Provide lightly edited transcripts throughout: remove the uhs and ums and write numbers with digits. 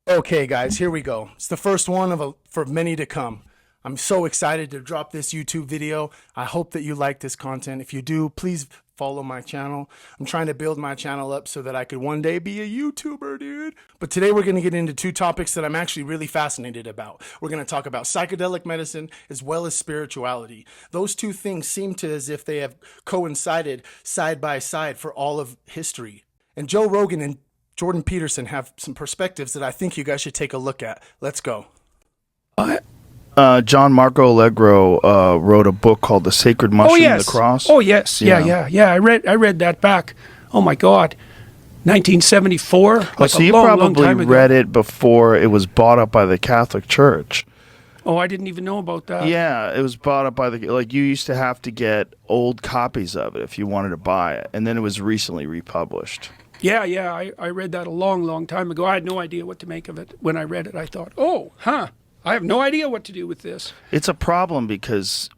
Okay, guys, here we go. It's the first one for many to come. I'm so excited to drop this YouTube video. I hope that you like this content. If you do, please follow my channel. I'm trying to build my channel up so that I could one day be a YouTuber, dude. But today we're going to get into two topics that I'm actually really fascinated about. We're going to talk about psychedelic medicine as well as spirituality. Those two things seem to as if they have coincided side by side for all of history. And Joe Rogan and Jordan Peterson have some perspectives that I think you guys should take a look at. Let's go. John Marco Allegro wrote a book called The Sacred Mushroom and the Cross. Oh, yes. Yeah. I read that back. Oh, my God. 1974? Oh, so you probably read it before it was bought up by the Catholic Church. Oh, I didn't even know about that. Yeah, it was bought up by you used to have to get old copies of it if you wanted to buy it. And then it was recently republished. Yeah, I read that a long time ago. I had no idea what to make of it. When I read it, I thought, I have no idea what to do with this. It's a problem because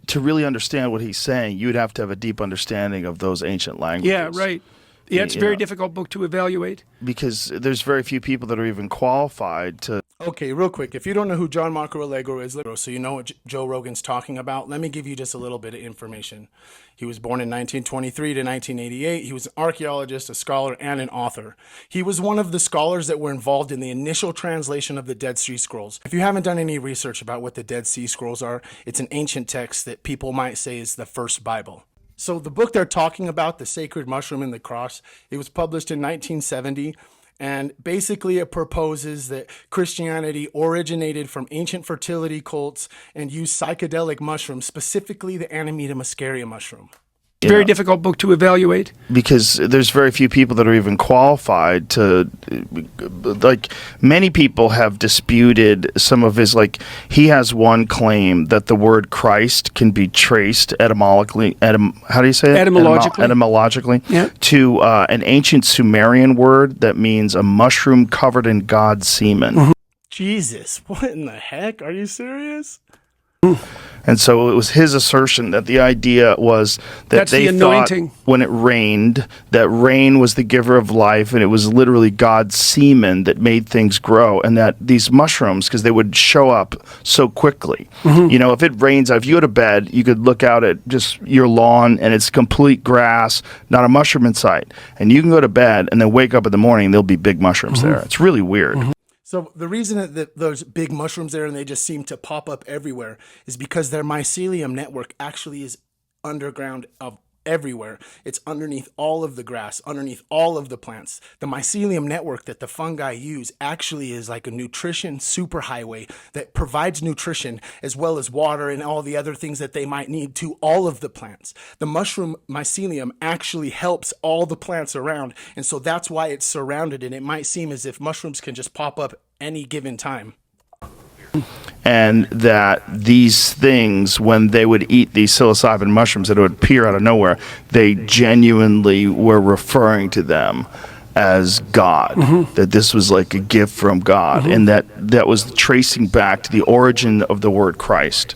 to really understand what he's saying, you would have to have a deep understanding of those ancient languages. Yeah, right. Yeah, it's a very difficult book to evaluate. Because there's very few people that are even qualified to... Okay, real quick, if you don't know who John Marco Allegro is, so you know what Joe Rogan's talking about, let me give you just a little bit of information. He was born in 1923 to 1988. He was an archaeologist, a scholar, and an author. He was one of the scholars that were involved in the initial translation of the Dead Sea Scrolls. If you haven't done any research about what the Dead Sea Scrolls are, it's an ancient text that people might say is the first Bible. So the book they're talking about, The Sacred Mushroom and the Cross, it was published in 1970, and basically it proposes that Christianity originated from ancient fertility cults and used psychedelic mushrooms, specifically the Amanita muscaria mushroom. Very difficult book to evaluate. Because there's very few people that are even qualified to, many people have disputed some of his, he has one claim that the word Christ can be traced etymologically, how do you say it? Etymologically, to an ancient Sumerian word that means a mushroom covered in God's semen. Mm-hmm. Jesus, what in the heck? Are you serious? And so it was his assertion that the idea was that they thought when it rained, that rain was the giver of life, and it was literally God's semen that made things grow, and that these mushrooms, because they would show up so quickly. Mm-hmm. You know, if it rains, if you go to bed, you could look out at just your lawn, and it's complete grass, not a mushroom in sight. And you can go to bed, and then wake up in the morning, and there'll be big mushrooms there. It's really weird. Mm-hmm. So the reason that those big mushrooms there and they just seem to pop up everywhere is because their mycelium network actually is underground everywhere. It's underneath all of the grass, underneath all of the plants. The mycelium network that the fungi use actually is like a nutrition superhighway that provides nutrition as well as water and all the other things that they might need to all of the plants. The mushroom mycelium actually helps all the plants around, and so that's why it's surrounded, and it might seem as if mushrooms can just pop up any given time. And that these things, when they would eat these psilocybin mushrooms that would appear out of nowhere, they genuinely were referring to them as God, that this was like a gift from God, and that was tracing back to the origin of the word Christ.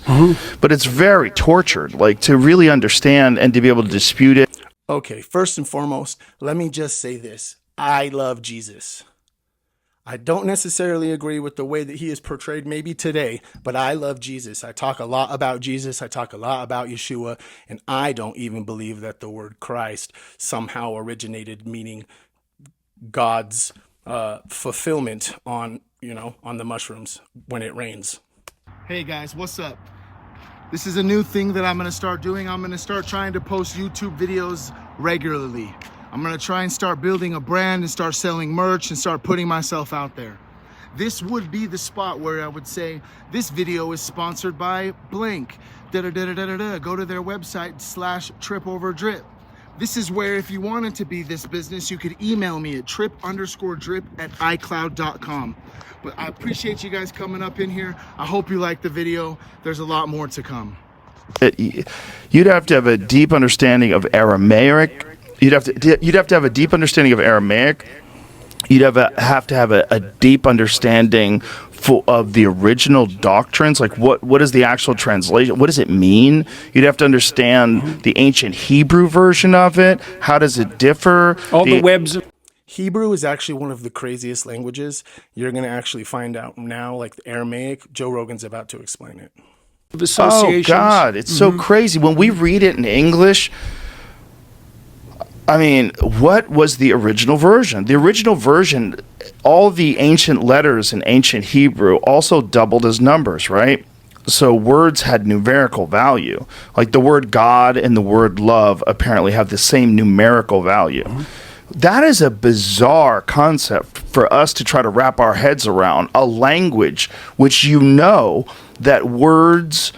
But it's very tortured, to really understand and to be able to dispute it. Okay, first and foremost, let me just say this. I love Jesus. I don't necessarily agree with the way that he is portrayed maybe today, but I love Jesus. I talk a lot about Jesus. I talk a lot about Yeshua, and I don't even believe that the word Christ somehow originated meaning God's fulfillment on the mushrooms when it rains. Hey guys, what's up? This is a new thing that I'm going to start doing. I'm going to start trying to post YouTube videos regularly. I'm going to try and start building a brand and start selling merch and start putting myself out there. This would be the spot where I would say, this video is sponsored by blank. Go to their website /trip-over-drip. This is where if you wanted to be this business, you could email me at trip_drip@icloud.com. But I appreciate you guys coming up in here. I hope you like the video. There's a lot more to come. You'd have to have a deep understanding of Aramaic. You'd have to have a deep understanding of Aramaic. You'd have to have a deep understanding of the original doctrines, what is the actual translation? What does it mean? You'd have to understand the ancient Hebrew version of it. How does it differ? All the webs. Hebrew is actually one of the craziest languages. You're going to actually find out now, like the Aramaic. Joe Rogan's about to explain it. Oh, God, it's so crazy. When we read it in English, I mean, what was the original version? The original version, all the ancient letters in ancient Hebrew also doubled as numbers, right? So words had numerical value. Like the word God and the word love apparently have the same numerical value. That is a bizarre concept for us to try to wrap our heads around. A language which that words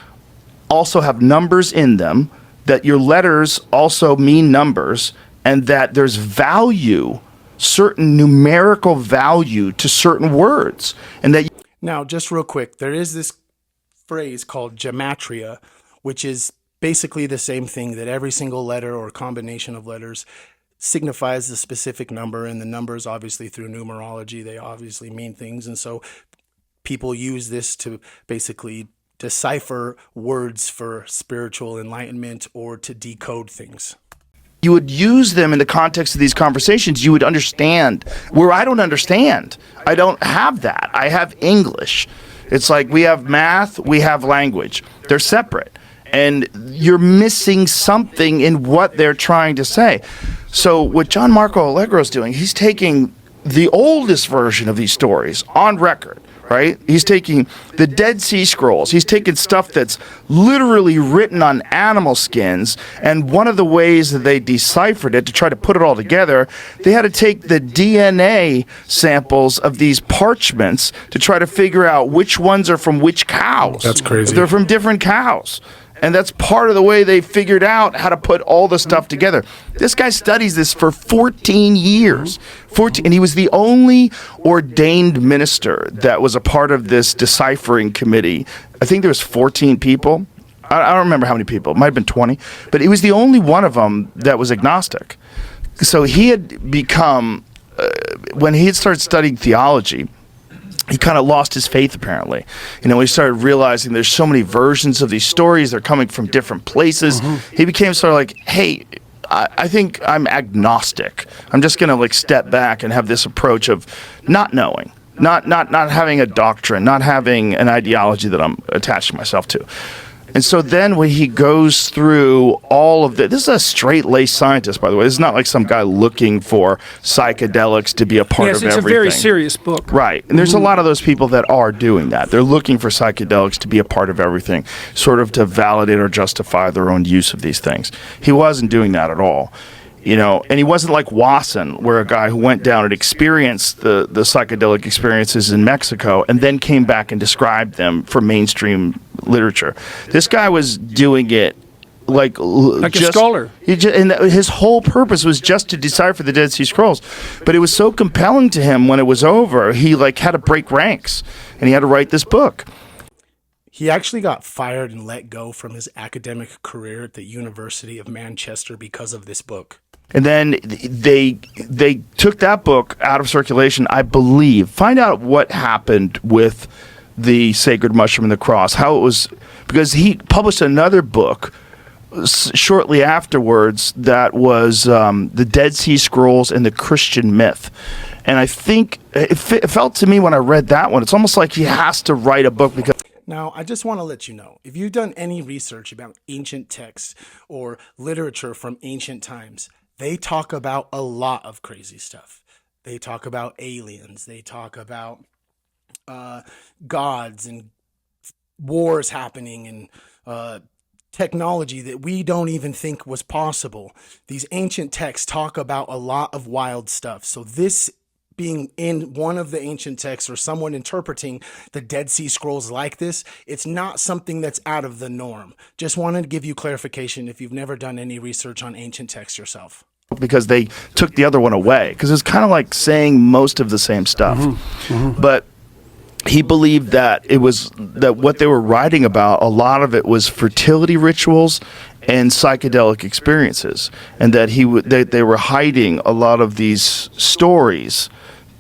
also have numbers in them, that your letters also mean numbers, and that there's value, certain numerical value to certain words. And that now, just real quick, there is this phrase called gematria, which is basically the same thing, that every single letter or combination of letters signifies a specific number, and the numbers, obviously through numerology, they obviously mean things. And so people use this to basically decipher words for spiritual enlightenment or to decode things. You would use them in the context of these conversations. You would understand where I don't understand. I don't have that. I have English. It's like we have math, we have language. They're separate. And you're missing something in what they're trying to say. So what John Marco Allegro is doing, he's taking the oldest version of these stories on record, right? He's taking the Dead Sea Scrolls. He's taking stuff that's literally written on animal skins, and one of the ways that they deciphered it to try to put it all together, they had to take the DNA samples of these parchments to try to figure out which ones are from which cows. That's crazy. They're from different cows. And that's part of the way they figured out how to put all the stuff together. This guy studies this for 14 years. And he was the only ordained minister that was a part of this deciphering committee. I think there was 14 people. I don't remember how many people. It might have been 20. But he was the only one of them that was agnostic. So he had become, when he had started studying theology, he kind of lost his faith, apparently. He started realizing there's so many versions of these stories. They're coming from different places. He became sort of like, hey, I think I'm agnostic. I'm just going to step back and have this approach of not knowing, not having a doctrine, not having an ideology that I'm attached to myself to. And so then when he goes through all of this is a straight-laced scientist, by the way. This is not like some guy looking for psychedelics to be a part of everything. Yes, it's a very serious book. Right. And there's a lot of those people that are doing that. They're looking for psychedelics to be a part of everything, sort of to validate or justify their own use of these things. He wasn't doing that at all. And he wasn't like Wasson, where a guy who went down and experienced the psychedelic experiences in Mexico and then came back and described them for mainstream literature. This guy was doing it like a scholar. And his whole purpose was just to decipher the Dead Sea Scrolls. But it was so compelling to him when it was over, he had to break ranks, and he had to write this book. He actually got fired and let go from his academic career at the University of Manchester because of this book. And then they took that book out of circulation, I believe. Find out what happened with the Sacred Mushroom and the Cross, how it was, because he published another book shortly afterwards that was the Dead Sea Scrolls and the Christian Myth. And I think it felt to me when I read that one, it's almost like he has to write a book because... Now, I just want to let you know, if you've done any research about ancient texts or literature from ancient times, they talk about a lot of crazy stuff. They talk about aliens. They talk about gods and wars happening and technology that we don't even think was possible. These ancient texts talk about a lot of wild stuff. So this being in one of the ancient texts or someone interpreting the Dead Sea Scrolls like this, it's not something that's out of the norm. Just wanted to give you clarification if you've never done any research on ancient texts yourself. Because they took the other one away, because it's kind of like saying most of the same stuff. But he believed that that what they were writing about, a lot of it was fertility rituals and psychedelic experiences, and that they were hiding a lot of these stories,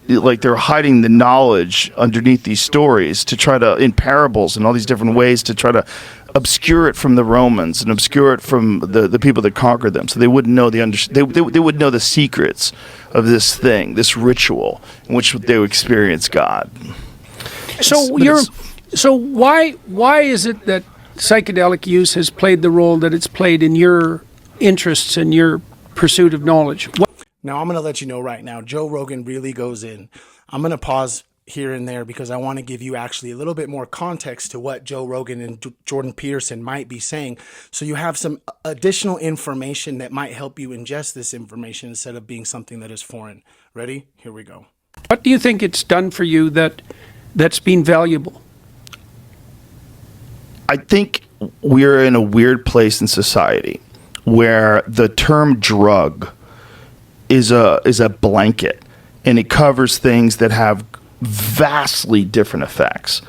like they were hiding the knowledge underneath these stories to try to, in parables and all these different ways, to try to obscure it from the Romans and obscure it from the people that conquered them, so they wouldn't know they would know the secrets of this thing, this ritual in which they would experience God. So why is it that psychedelic use has played the role that it's played in your interests and your pursuit of knowledge? Now, I'm going to let you know right now, Joe Rogan really goes in. I'm going to pause here and there because I want to give you actually a little bit more context to what Joe Rogan and Jordan Peterson might be saying, so you have some additional information that might help you ingest this information instead of being something that is foreign. Ready? Here we go. What do you think it's done for you that's been valuable? I think we're in a weird place in society where the term drug is a blanket, and it covers things that have vastly different effects.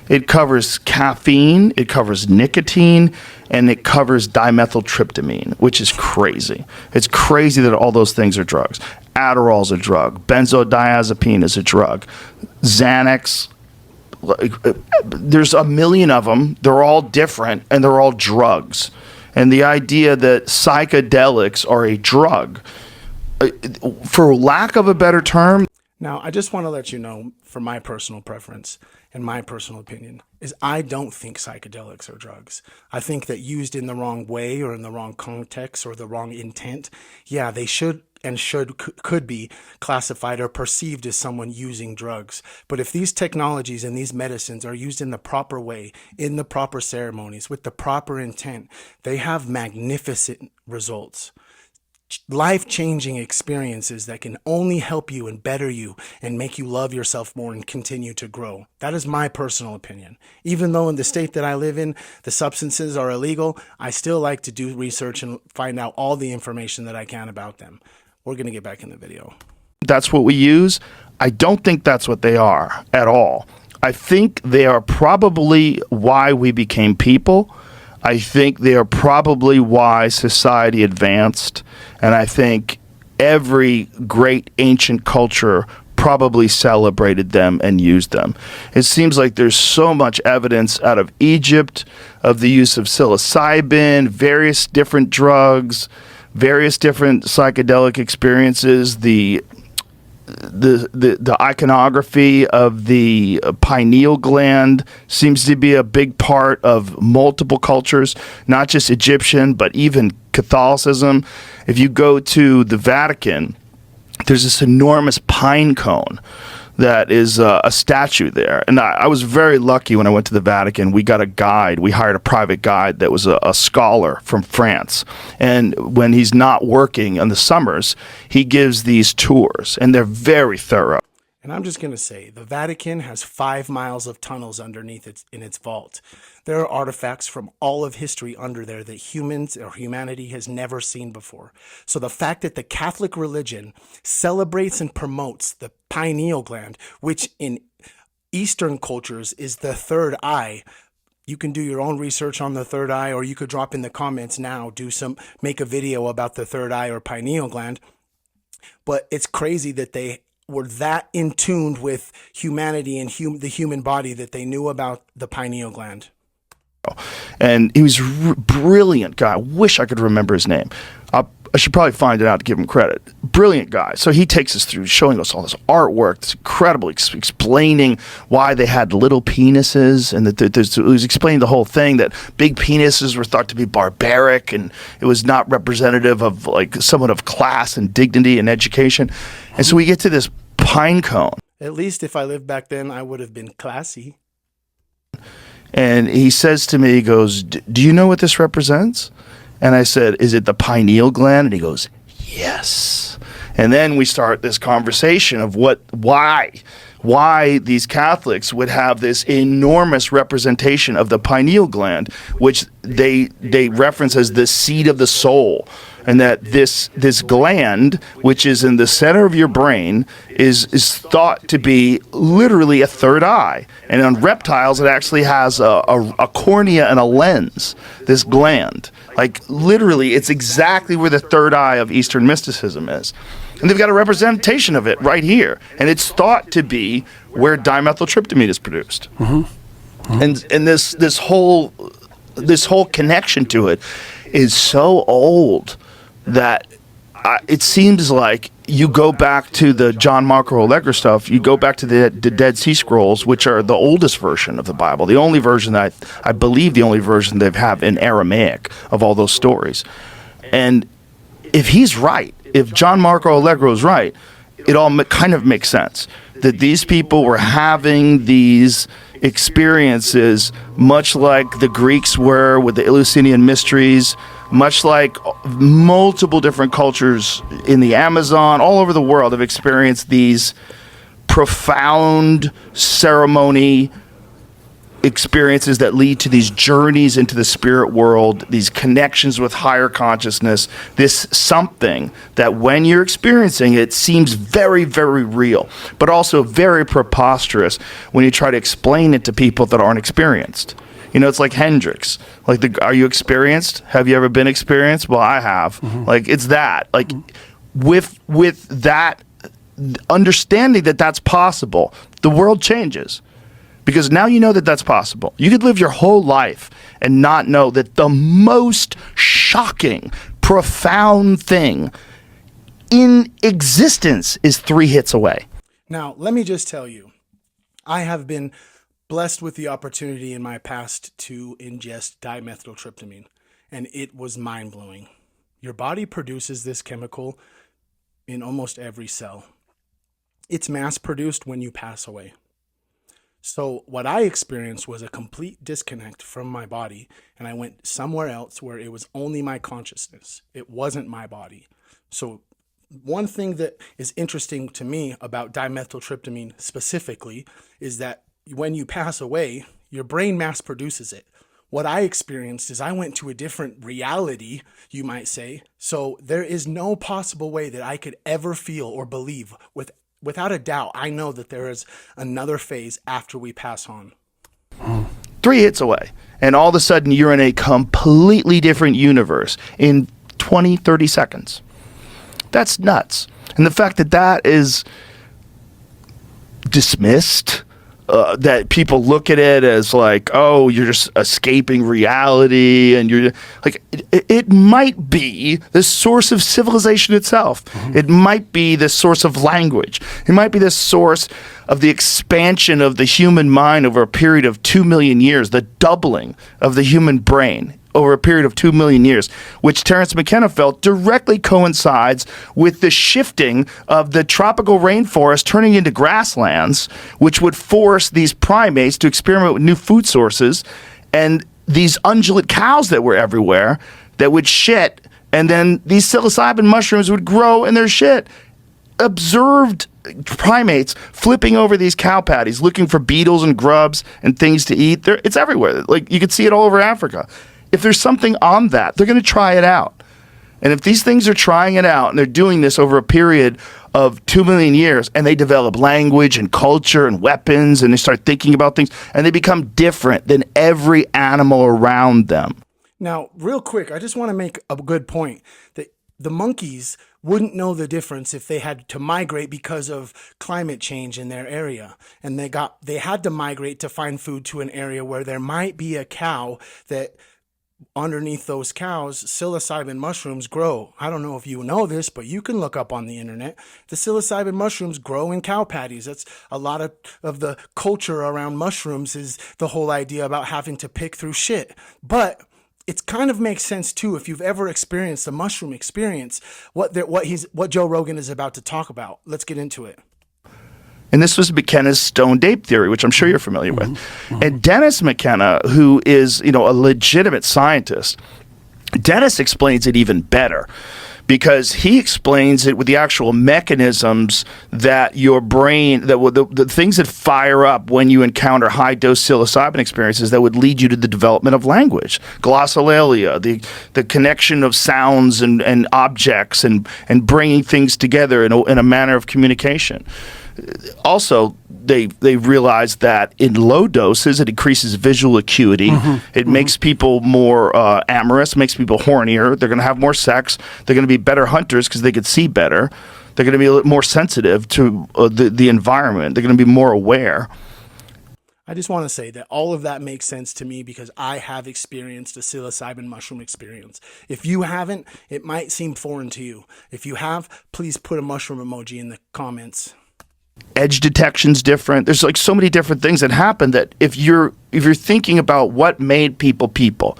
It covers caffeine, it covers nicotine, and it covers dimethyltryptamine, which is crazy. It's crazy that all those things are drugs. Adderall's a drug. Benzodiazepine is a drug. Xanax, there's a million of them. They're all different, and they're all drugs. And the idea that psychedelics are a drug, for lack of a better term. Now, I just want to let you know, for my personal preference and my personal opinion, is I don't think psychedelics are drugs. I think that used in the wrong way or in the wrong context or the wrong intent, yeah, they could be classified or perceived as someone using drugs. But if these technologies and these medicines are used in the proper way, in the proper ceremonies, with the proper intent, they have magnificent results. Life-changing experiences that can only help you and better you and make you love yourself more and continue to grow. That is my personal opinion. Even though in the state that I live in, the substances are illegal, I still like to do research and find out all the information that I can about them. We're going to get back in the video. That's what we use. I don't think that's what they are at all. I think they are probably why we became people. I think they are probably why society advanced, and I think every great ancient culture probably celebrated them and used them. It seems like there's so much evidence out of Egypt of the use of psilocybin, various different drugs, various different psychedelic experiences, the iconography of the pineal gland seems to be a big part of multiple cultures, not just Egyptian, but even Catholicism. If you go to the Vatican, there's this enormous pine cone that is a statue there. And I was very lucky when I went to the Vatican. We got a guide. We hired a private guide that was a scholar from France. And when he's not working in the summers, he gives these tours, and they're very thorough. And I'm just going to say, the Vatican has 5 miles of tunnels underneath in its vault. There are artifacts from all of history under there that humans or humanity has never seen before. So the fact that the Catholic religion celebrates and promotes the pineal gland, which in Eastern cultures is the third eye. You can do your own research on the third eye, or you could drop in the comments now, make a video about the third eye or pineal gland. But it's crazy that they were that in tune with humanity and the human body that they knew about the pineal gland. And he was a brilliant guy. I wish I could remember his name. I should probably find it out to give him credit. Brilliant guy. So he takes us through, showing us all this artwork. It's incredible, explaining why they had little penises, and that it was explaining the whole thing, that big penises were thought to be barbaric, and it was not representative of like someone of class and dignity and education. And so we get to this pine cone. At least if I lived back then, I would have been classy. And he says to me, he goes, "Do you know what this represents?" And I said, "Is it the pineal gland?" And he goes, "Yes." And then we start this conversation of why these Catholics would have this enormous representation of the pineal gland, which they reference as the seat of the soul. And that this gland, which is in the center of your brain, is thought to be literally a third eye. And on reptiles, it actually has a cornea and a lens, this gland. Like, literally, it's exactly where the third eye of Eastern mysticism is. And they've got a representation of it right here. And it's thought to be where dimethyltryptamine is produced. Mm-hmm. Mm-hmm. And this whole this whole connection to it is so old that it seems like you go back to the John Marco Allegro stuff, you go back to the Dead Sea Scrolls, which are the oldest version of the Bible, the only version that I believe the only version they have in Aramaic of all those stories. And if he's right, if John Marco Allegro is right, it all kind of makes sense that these people were having these experiences much like the Greeks were with the Eleusinian mysteries, much like multiple different cultures in the Amazon, all over the world have experienced these profound ceremony experiences that lead to these journeys into the spirit world, these connections with higher consciousness, this something that when you're experiencing it seems very, very real, but also very preposterous when you try to explain it to people that aren't experienced. You know, it's like Hendrix. Like, are you experienced? Have you ever been experienced? Well, I have. Mm-hmm. Like, it's that. Like, mm-hmm. with that understanding that that's possible, the world changes. Because now you know that that's possible. You could live your whole life and not know that the most shocking, profound thing in existence is 3 hits away. Now, let me just tell you, I have been blessed with the opportunity in my past to ingest dimethyltryptamine, and it was mind-blowing. Your body produces this chemical in almost every cell. It's mass-produced when you pass away. So what I experienced was a complete disconnect from my body, and I went somewhere else where it was only my consciousness. It wasn't my body. So one thing that is interesting to me about dimethyltryptamine specifically is that when you pass away, your brain mass produces it. What I experienced is I went to a different reality, you might say. So there is no possible way that I could ever feel or believe without a doubt, I know that there is another phase after we pass on. 3 hits away, and all of a sudden you're in a completely different universe in 20, 30 seconds. That's nuts. And the fact that that is dismissed, that people look at it as like, oh, you're just escaping reality, and you're like, it might be the source of civilization itself. Mm-hmm. It might be the source of language. It might be the source of the expansion of the human mind over a period of 2 million years, the doubling of the human brain over a period of 2 million years, which Terence McKenna felt directly coincides with the shifting of the tropical rainforest turning into grasslands, which would force these primates to experiment with new food sources, and these ungulate cows that were everywhere that would shit, and then these psilocybin mushrooms would grow in their shit. Observed primates flipping over these cow patties, looking for beetles and grubs and things to eat. It's everywhere. Like, you could see it all over Africa. If there's something on that, they're going to try it out. And if these things are trying it out and they're doing this over a period of 2 million years, and they develop language and culture and weapons, and they start thinking about things, and they become different than every animal around them. Now, real quick, I just want to make a good point that the monkeys wouldn't know the difference if they had to migrate because of climate change in their area. And they had to migrate to find food to an area where there might be a cow that underneath those cows, psilocybin mushrooms grow. I don't know if you know this, but you can look up on the internet. The psilocybin mushrooms grow in cow patties. That's a lot of the culture around mushrooms, is the whole idea about having to pick through shit. But it kind of makes sense too if you've ever experienced a mushroom experience, what Joe Rogan is about to talk about. Let's get into it. And this was McKenna's stoned ape theory, which I'm sure you're familiar with. Mm-hmm. And Dennis McKenna, who is, a legitimate scientist, Dennis explains it even better, because he explains it with the actual mechanisms that your brain, the things that fire up when you encounter high-dose psilocybin experiences that would lead you to the development of language. Glossolalia, the connection of sounds and objects and bringing things together in a manner of communication. Also, they realized that in low doses, it increases visual acuity. Mm-hmm. It makes people more amorous, makes people hornier. They're going to have more sex. They're going to be better hunters because they could see better. They're going to be a little more sensitive to the environment. They're going to be more aware. I just want to say that all of that makes sense to me because I have experienced a psilocybin mushroom experience. If you haven't, it might seem foreign to you. If you have, please put a mushroom emoji in the comments. Edge detection's different. There's like so many different things that happen that if you're thinking about what made people,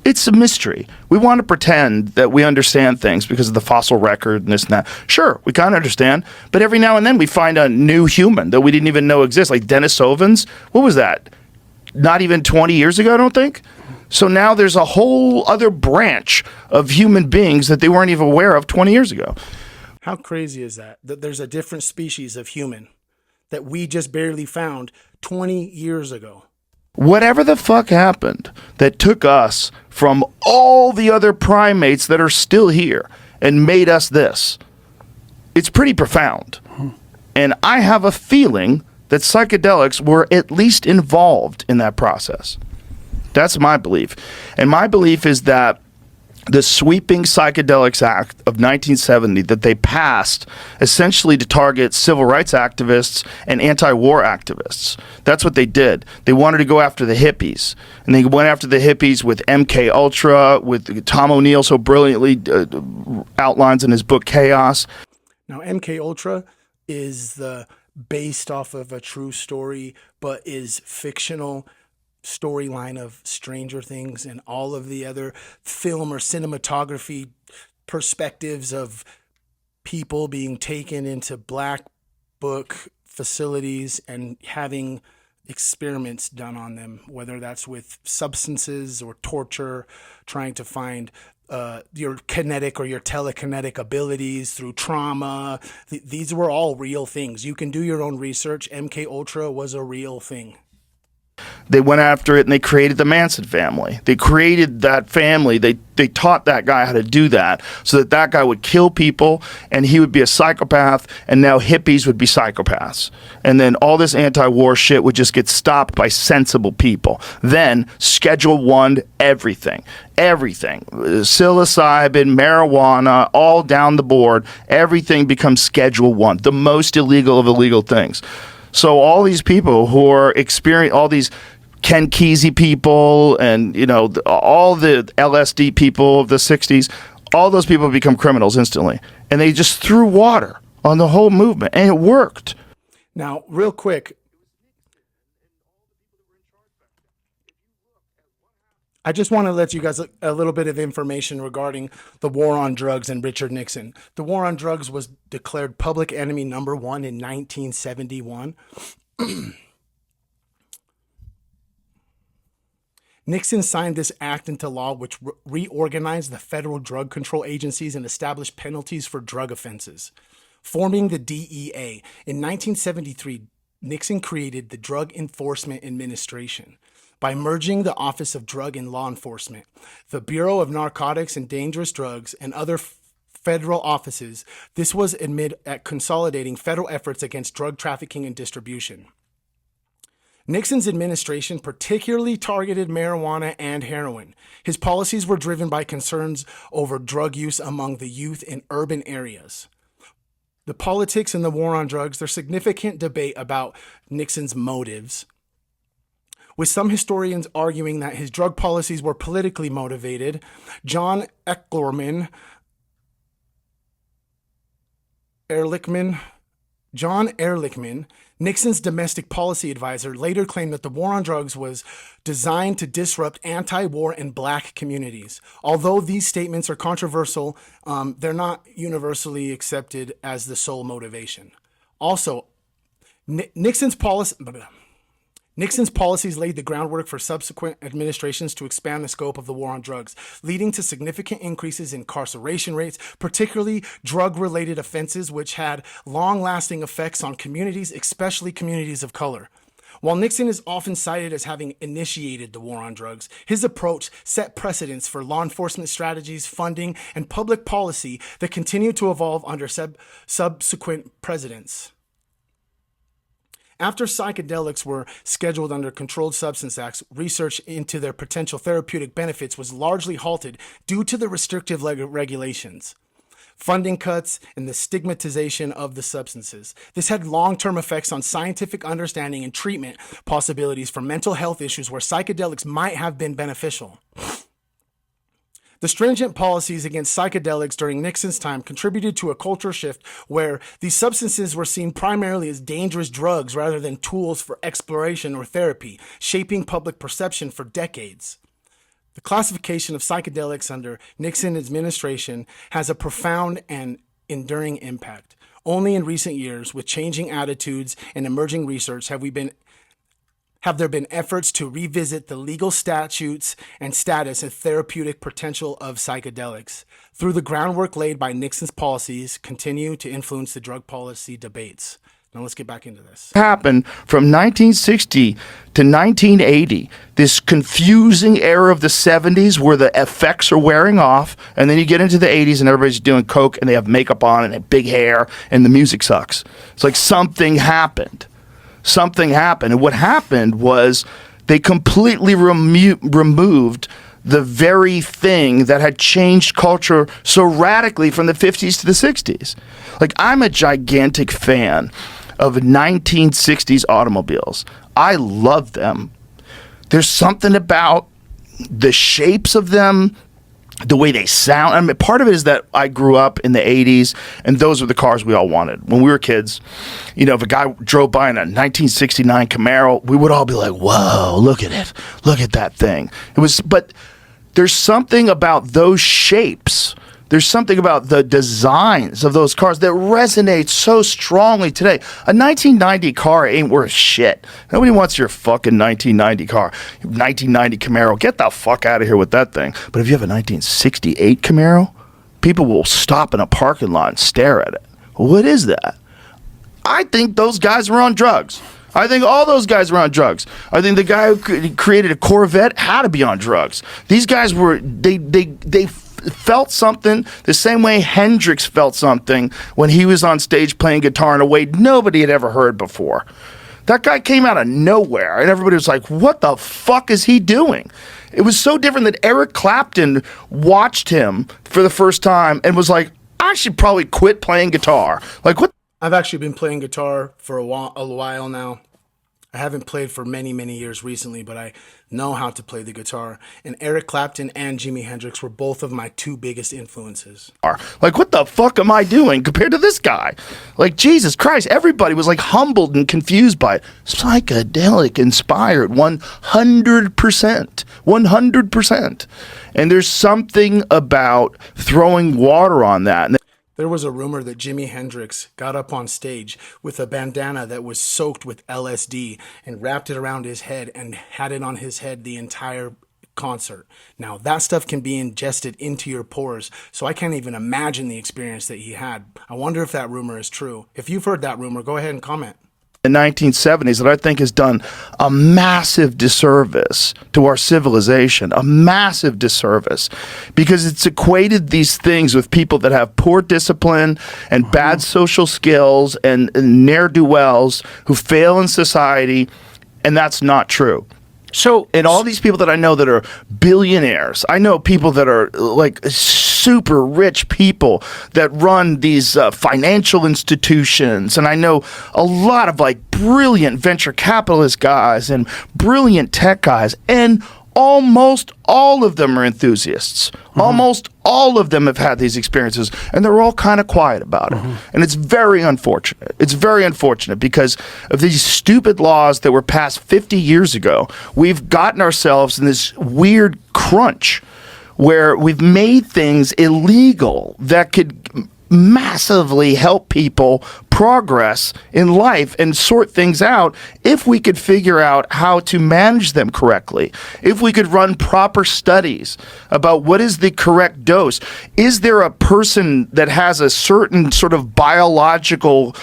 it's a mystery. We want to pretend that we understand things because of the fossil record and this and that. Sure, we kind of understand, but every now and then we find a new human that we didn't even know exists, like Denisovans. What was that? Not even 20 years ago, I don't think. So now there's a whole other branch of human beings that they weren't even aware of 20 years ago. How crazy is that? That there's a different species of human that we just barely found 20 years ago. Whatever the fuck happened that took us from all the other primates that are still here and made us this, it's pretty profound. And I have a feeling that psychedelics were at least involved in that process. That's my belief. And my belief is that the Sweeping Psychedelics Act of 1970 that they passed essentially to target civil rights activists and anti-war activists. That's what they did. They wanted to go after the hippies. And they went after the hippies with MK Ultra, with Tom O'Neill so brilliantly outlines in his book Chaos. Now, MK Ultra is based off of a true story, but is fictional storyline of Stranger Things and all of the other film or cinematography perspectives of people being taken into black book facilities and having experiments done on them, whether that's with substances or torture, trying to find your kinetic or your telekinetic abilities through trauma. These were all real things. You can do your own research. MK Ultra was a real thing. They went after it and they created the Manson family. They created that family. They taught that guy how to do that so that that guy would kill people and he would be a psychopath, and now hippies would be psychopaths. And then all this anti-war shit would just get stopped by sensible people. Then Schedule 1, everything. Psilocybin, marijuana, all down the board. Everything becomes Schedule 1, the most illegal of illegal things. So all these people who are experiencing, all these Ken Kesey people and, you know, all the LSD people of the 60s, all those people become criminals instantly. And they just threw water on the whole movement, and it worked. Now, real quick, I just want to let you guys a little bit of information regarding the war on drugs and Richard Nixon. The war on drugs was declared public enemy number 1 in 1971. Nixon signed this act into law, which reorganized the federal drug control agencies and established penalties for drug offenses. Forming the DEA, in 1973, Nixon created the Drug Enforcement Administration. By merging the Office of Drug and Law Enforcement, the Bureau of Narcotics and Dangerous Drugs, and other federal offices, this was aimed at consolidating federal efforts against drug trafficking and distribution. Nixon's administration particularly targeted marijuana and heroin. His policies were driven by concerns over drug use among the youth in urban areas. The politics and the war on drugs, there's significant debate about Nixon's motives, with some historians arguing that his drug policies were politically motivated. John Ehrlichman, Nixon's domestic policy advisor, later claimed that the war on drugs was designed to disrupt anti-war and black communities. Although these statements are controversial, they're not universally accepted as the sole motivation. Also, Nixon's policies laid the groundwork for subsequent administrations to expand the scope of the war on drugs, leading to significant increases in incarceration rates, particularly drug-related offenses, which had long-lasting effects on communities, especially communities of color. While Nixon is often cited as having initiated the war on drugs, his approach set precedents for law enforcement strategies, funding, and public policy that continued to evolve under subsequent presidents. After psychedelics were scheduled under Controlled Substance Acts, research into their potential therapeutic benefits was largely halted due to the restrictive regulations. funding cuts, and the stigmatization of the substances. This had long-term effects on scientific understanding and treatment possibilities for mental health issues where psychedelics might have been beneficial. The stringent policies against psychedelics during Nixon's time contributed to a culture shift where these substances were seen primarily as dangerous drugs rather than tools for exploration or therapy, shaping public perception for decades. The classification of psychedelics under Nixon administration has a profound and enduring impact. Only in recent years, with changing attitudes and emerging research, have there been efforts to revisit the legal statutes and status and therapeutic potential of psychedelics. Through the groundwork laid by Nixon's policies, continue to influence the drug policy debates. Now let's get back into this. Happened from 1960 to 1980, this confusing era of the 70s where the effects are wearing off, and then you get into the 80s and everybody's doing coke and they have makeup on and they have big hair and the music sucks. It's like something happened. Something happened. And what happened was they completely removed the very thing that had changed culture so radically from the 50s to the 60s. Like, I'm a gigantic fan of 1960s automobiles. I love them. There's something about the shapes of them, the way they sound. I mean, part of it is that I grew up in the 80s, and those were the cars we all wanted. When we were kids, you know, if a guy drove by in a 1969 Camaro, we would all be like, whoa, look at it. Look at that thing. But there's something about those shapes. There's something about the designs of those cars that resonates so strongly today. A 1990 car ain't worth shit. Nobody wants your fucking 1990 car. 1990 Camaro, get the fuck out of here with that thing. But if you have a 1968 Camaro, people will stop in a parking lot and stare at it. What is that? I think those guys were on drugs. I think all those guys were on drugs. I think the guy who created a Corvette had to be on drugs. These guys were, they felt something the same way Hendrix felt something when he was on stage playing guitar in a way nobody had ever heard before. That guy came out of nowhere, and everybody was like, what the fuck is he doing? It was so different that Eric Clapton watched him for the first time and was like, I should probably quit playing guitar. Like, what? I've actually been playing guitar for a while now. I haven't played for many, many years recently, but I know how to play the guitar. And Eric Clapton and Jimi Hendrix were both of my two biggest influences. Like, what the fuck am I doing compared to this guy? Like, Jesus Christ, everybody was like humbled and confused by it. Psychedelic inspired, 100%. 100%. And there's something about throwing water on that. There was a rumor that Jimi Hendrix got up on stage with a bandana that was soaked with LSD and wrapped it around his head and had it on his head the entire concert. Now, that stuff can be ingested into your pores, so I can't even imagine the experience that he had. I wonder if that rumor is true. If you've heard that rumor, go ahead and comment. The 1970s that I think has done a massive disservice to our civilization, a massive disservice, because it's equated these things with people that have poor discipline and bad social skills and ne'er-do-wells who fail in society, and that's not true. So, and all these people that I know that are billionaires, I know people that are like super rich people that run these financial institutions, and I know a lot of like brilliant venture capitalist guys and brilliant tech guys, and almost all of them are enthusiasts. Almost all of them have had these experiences, and they're all kind of quiet about it. And it's very unfortunate. It's very unfortunate because of these stupid laws that were passed 50 years ago. We've gotten ourselves in this weird crunch where we've made things illegal that could massively help people progress in life and sort things out if we could figure out how to manage them correctly, if we could run proper studies about what is the correct dose. Is there a person that has a certain sort of biological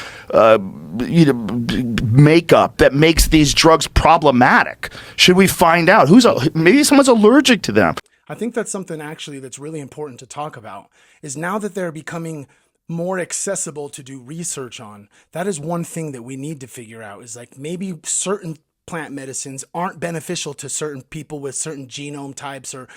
makeup that makes these drugs problematic? Should we find out? Maybe someone's allergic to them. I think that's something actually that's really important to talk about, is now that they're becoming more accessible to do research on. That is one thing that we need to figure out, is like maybe certain plant medicines aren't beneficial to certain people with certain genome types, or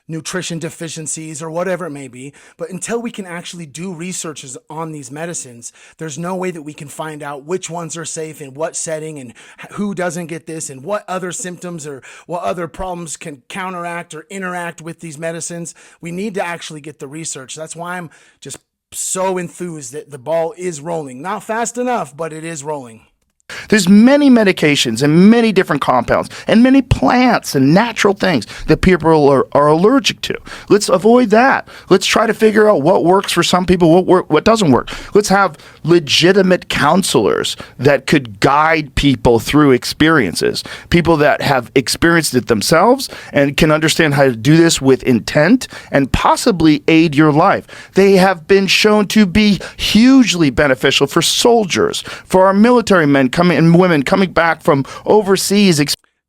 nutrition deficiencies or whatever it may be. But until we can actually do researches on these medicines, there's no way that we can find out which ones are safe in what setting and who doesn't get this and what other symptoms or what other problems can counteract or interact with these medicines. We need to actually get the research. That's why I'm just so enthused that the ball is rolling. Not fast enough, but it is rolling. There's many medications and many different compounds and many plants and natural things that people are allergic to. Let's avoid that. Let's try to figure out what works for some people, what doesn't work. Let's have legitimate counselors that could guide people through experiences, people that have experienced it themselves and can understand how to do this with intent and possibly aid your life. They have been shown to be hugely beneficial for soldiers, for our military men and women coming back from overseas.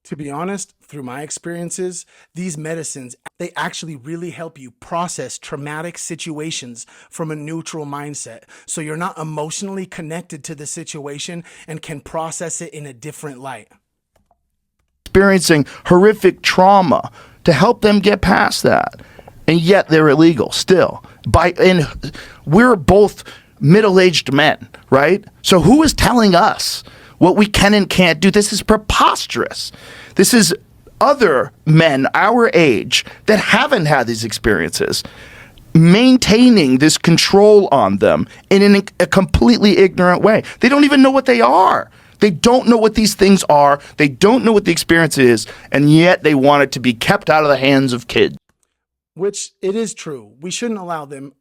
To be honest, through my experiences, these medicines, they actually really help you process traumatic situations from a neutral mindset. So you're not emotionally connected to the situation and can process it in a different light. Experiencing horrific trauma to help them get past that. And yet they're illegal still. And we're both middle-aged men, right? So who is telling us what we can and can't do? This is preposterous. This is other men our age that haven't had these experiences maintaining this control on them in a completely ignorant way. They don't even know what they are. They don't know what these things are. They don't know what the experience is, and yet they want it to be kept out of the hands of kids. Which it is true. We shouldn't allow them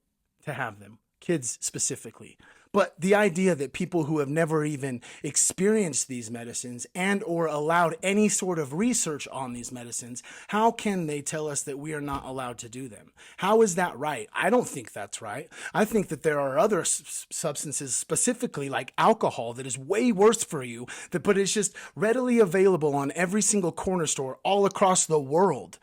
to have them, kids specifically. But the idea that people who have never even experienced these medicines and or allowed any sort of research on these medicines, how can they tell us that we are not allowed to do them? How is that right? I don't think that's right. I think that there are other substances, specifically like alcohol, that is way worse for you, but it's just readily available on every single corner store all across the world.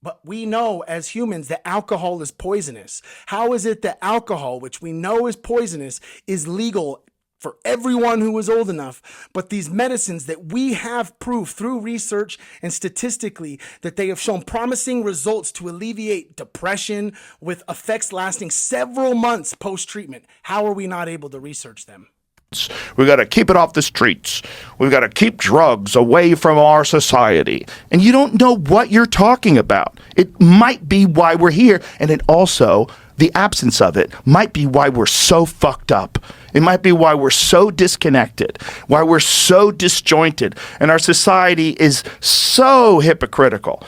But we know as humans that alcohol is poisonous. How is it that alcohol, which we know is poisonous, is legal for everyone who is old enough, but these medicines that we have proof through research and statistically that they have shown promising results to alleviate depression with effects lasting several months post-treatment, how are we not able to research them? We've got to keep it off the streets. We've got to keep drugs away from our society. And you don't know what you're talking about. It might be why we're here, and it also, the absence of it, might be why we're so fucked up. It might be why we're so disconnected, why we're so disjointed, and our society is so hypocritical.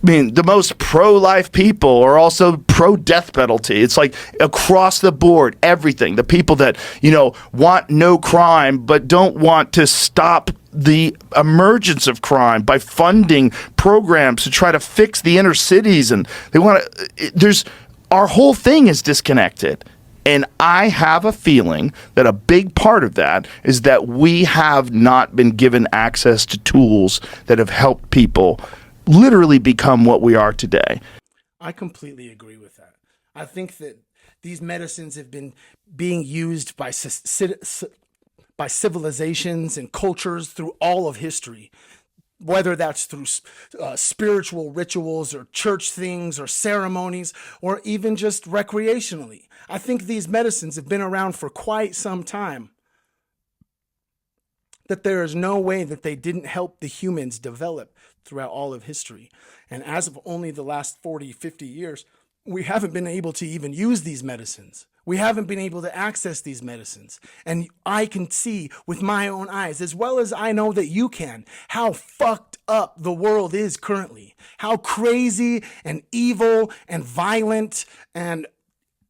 I mean, the most pro-life people are also pro-death penalty. It's like across the board, everything. The people that, want no crime but don't want to stop the emergence of crime by funding programs to try to fix the inner cities. And they want to, our whole thing is disconnected. And I have a feeling that a big part of that is that we have not been given access to tools that have helped people literally become what we are today. I completely agree with that. I think that these medicines have been being used by civilizations and cultures through all of history, whether that's through spiritual rituals or church things or ceremonies or even just recreationally. I think these medicines have been around for quite some time. That there is no way that they didn't help the humans develop throughout all of history. And as of only the last 40, 50 years, we haven't been able to even use these medicines. We haven't been able to access these medicines. And I can see with my own eyes, as well as I know that you can, how fucked up the world is currently. How crazy and evil and violent and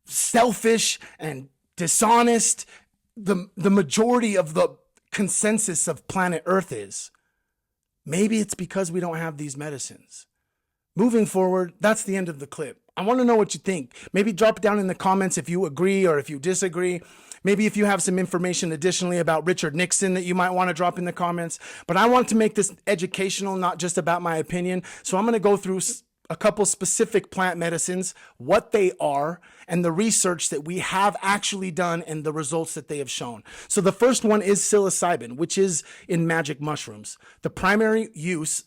selfish and dishonest the majority of the consensus of planet Earth is. Maybe it's because we don't have these medicines. Moving forward, that's the end of the clip. I want to know what you think. Maybe drop down in the comments if you agree or if you disagree. Maybe if you have some information additionally about Richard Nixon that you might want to drop in the comments. But I want to make this educational, not just about my opinion. So I'm going to go through a couple specific plant medicines, what they are, and the research that we have actually done and the results that they have shown. So the first one is psilocybin, which is in magic mushrooms. The primary use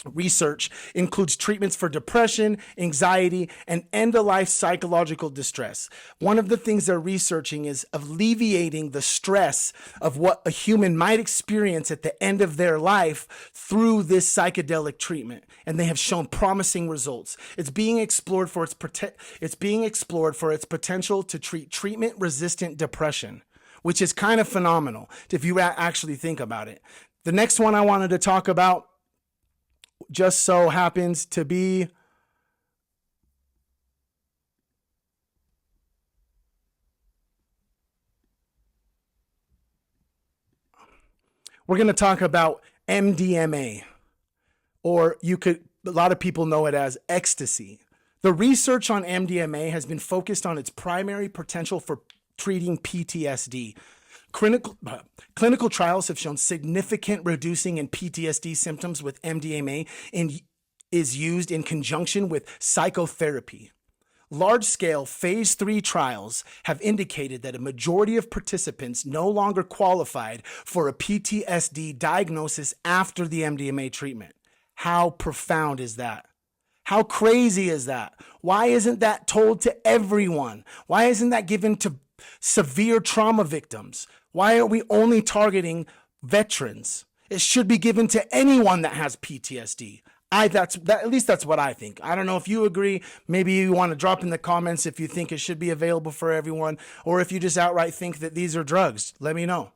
research includes treatments for depression, anxiety, and end-of-life psychological distress. One of the things they're researching is alleviating the stress of what a human might experience at the end of their life through this psychedelic treatment, and they have shown promising results. It's being explored for its potential to treat treatment-resistant depression, which is kind of phenomenal if you actually think about it. The next one I wanted to talk about just so happens to be we're going to talk about MDMA, or a lot of people know it as ecstasy. The research on MDMA has been focused on its primary potential for treating PTSD. Clinical trials have shown significant reducing in PTSD symptoms with MDMA and is used in conjunction with psychotherapy. Large-scale phase 3 trials have indicated that a majority of participants no longer qualified for a PTSD diagnosis after the MDMA treatment. How profound is that? How crazy is that? Why isn't that told to everyone? Why isn't that given to severe trauma victims? Why are we only targeting veterans? It should be given to anyone that has PTSD. At least that's what I think. I don't know if you agree. Maybe you want to drop in the comments if you think it should be available for everyone, or if you just outright think that these are drugs. Let me know.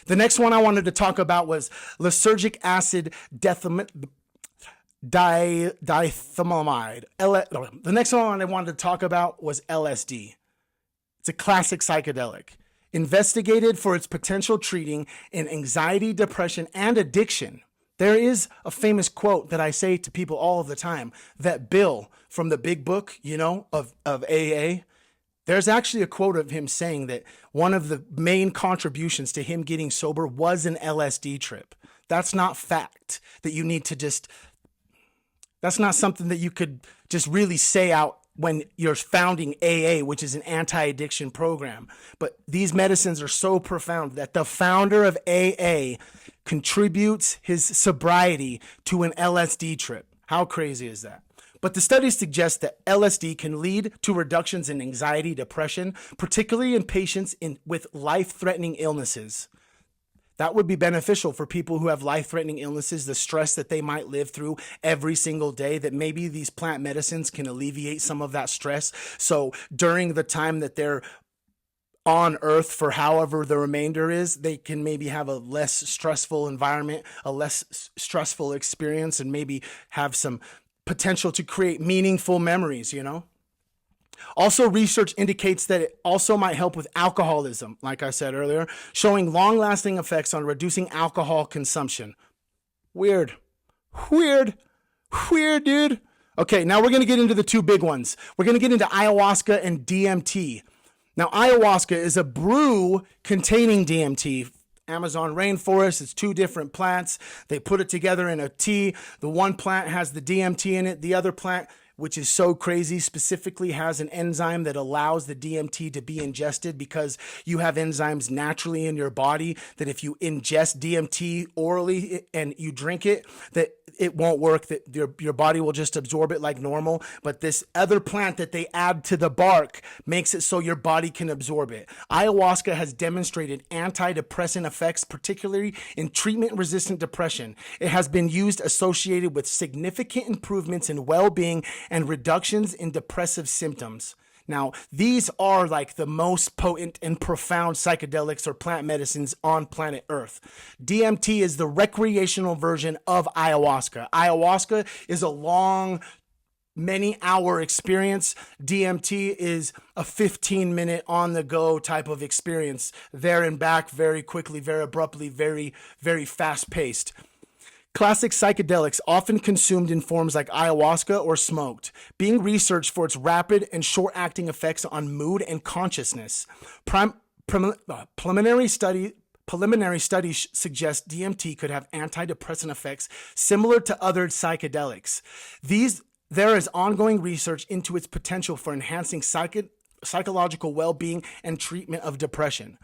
The next one I wanted to talk about was lysergic acid dithylamide. The next one I wanted to talk about was LSD. It's a classic psychedelic, investigated for its potential treating in anxiety, depression, and addiction. There is a famous quote that I say to people all of the time, that Bill from the big book, of AA, there's actually a quote of him saying that one of the main contributions to him getting sober was an LSD trip. That's not fact that you need to that's not something that you could just really say out when you're founding AA, which is an anti-addiction program. But these medicines are so profound that the founder of AA contributes his sobriety to an LSD trip. How crazy is that? But the studies suggest that LSD can lead to reductions in anxiety, depression, particularly in patients with life-threatening illnesses. That would be beneficial for people who have life-threatening illnesses, the stress that they might live through every single day, that maybe these plant medicines can alleviate some of that stress. So during the time that they're on earth for however the remainder is, they can maybe have a less stressful environment, a less stressful experience, and maybe have some potential to create meaningful memories, Also, research indicates that it also might help with alcoholism, like I said earlier, showing long-lasting effects on reducing alcohol consumption. Weird, dude. Okay, now we're going to get into the two big ones. We're going to get into ayahuasca and DMT. Now, ayahuasca is a brew containing DMT. Amazon rainforest, it's two different plants. They put it together in a tea. The one plant has the DMT in it. The other plant, which is so crazy, specifically has an enzyme that allows the DMT to be ingested, because you have enzymes naturally in your body that if you ingest DMT orally and you drink it, that it won't work, that your body will just absorb it like normal. But this other plant that they add to the bark makes it so your body can absorb it. Ayahuasca has demonstrated antidepressant effects, particularly in treatment-resistant depression. It has been used associated with significant improvements in well-being and reductions in depressive symptoms. Now, these are like the most potent and profound psychedelics or plant medicines on planet Earth. DMT is the recreational version of ayahuasca. Ayahuasca is a long, many-hour experience. DMT is a 15-minute on-the-go type of experience, there and back very quickly, very abruptly, very, very fast-paced. Classic psychedelics, often consumed in forms like ayahuasca or smoked, being researched for its rapid and short-acting effects on mood and consciousness. Preliminary studies suggest DMT could have antidepressant effects similar to other psychedelics. There is ongoing research into its potential for enhancing psychological well-being and treatment of depression.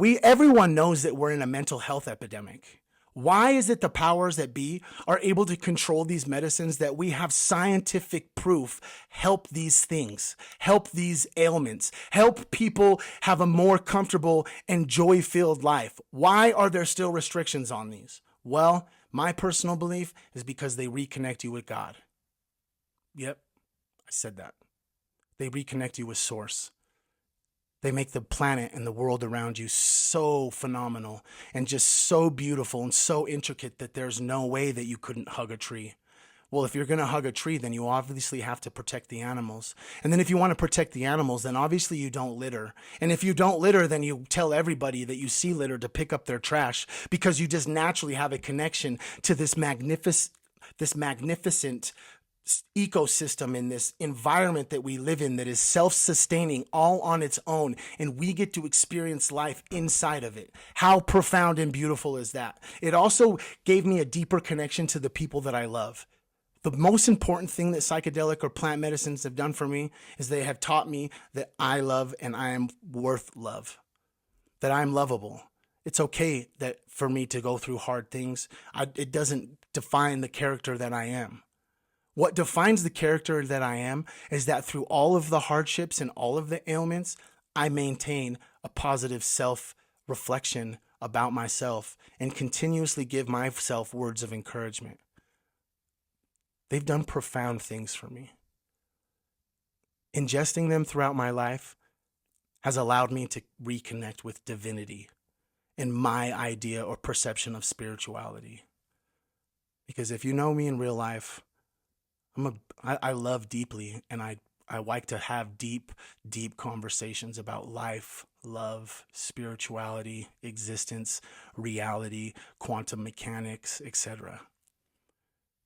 Everyone knows that we're in a mental health epidemic. Why is it the powers that be are able to control these medicines that we have scientific proof help these things, help these ailments, help people have a more comfortable and joy-filled life? Why are there still restrictions on these? Well, my personal belief is because they reconnect you with God. Yep, I said that. They reconnect you with Source. They make the planet and the world around you so phenomenal and just so beautiful and so intricate that there's no way that you couldn't hug a tree. Well, if you're going to hug a tree, then you obviously have to protect the animals. And then if you want to protect the animals, then obviously you don't litter. And if you don't litter, then you tell everybody that you see litter to pick up their trash, because you just naturally have a connection to this magnificent ecosystem in this environment that we live in that is self-sustaining all on its own, and we get to experience life inside of it. How profound and beautiful is that? It also gave me a deeper connection to the people that I love. The most important thing that psychedelic or plant medicines have done for me is they have taught me that I love and I am worth love, that I'm lovable. It's okay that for me to go through hard things. It doesn't define the character that I am. What defines the character that I am is that through all of the hardships and all of the ailments, I maintain a positive self-reflection about myself and continuously give myself words of encouragement. They've done profound things for me. Ingesting them throughout my life has allowed me to reconnect with divinity and my idea or perception of spirituality. Because if you know me in real life, I love deeply, and I like to have deep conversations about life, love, spirituality, existence, reality, quantum mechanics, etc.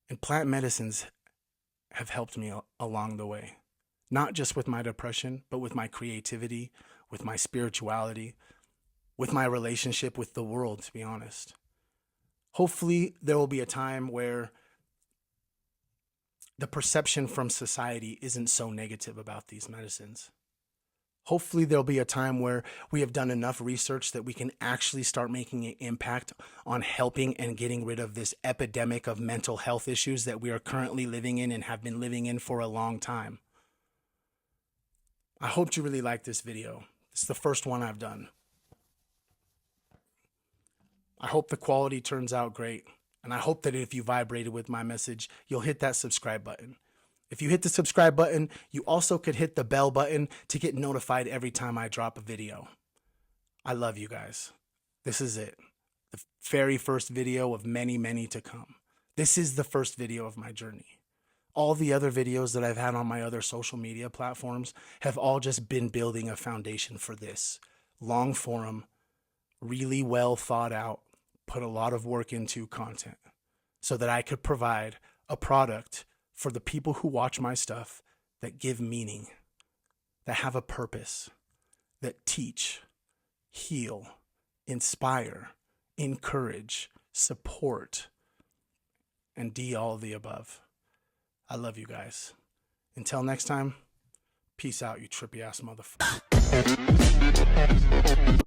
And plant medicines have helped me along the way, not just with my depression, but with my creativity, with my spirituality, with my relationship with the world, to be honest. Hopefully there will be a time where the perception from society isn't so negative about these medicines. Hopefully there'll be a time where we have done enough research that we can actually start making an impact on helping and getting rid of this epidemic of mental health issues that we are currently living in and have been living in for a long time. I hope you really like this video. It's the first one I've done. I hope the quality turns out great. And I hope that if you vibrated with my message, you'll hit that subscribe button. If you hit the subscribe button, you also could hit the bell button to get notified every time I drop a video. I love you guys. This is it. The very first video of many, many to come. This is the first video of my journey. All the other videos that I've had on my other social media platforms have all just been building a foundation for this. Long form, really well thought out, put a lot of work into content so that I could provide a product for the people who watch my stuff that give meaning, that have a purpose, that teach, heal, inspire, encourage, support, and all of the above. I love you guys. Until next time, peace out, you trippy ass motherfucker.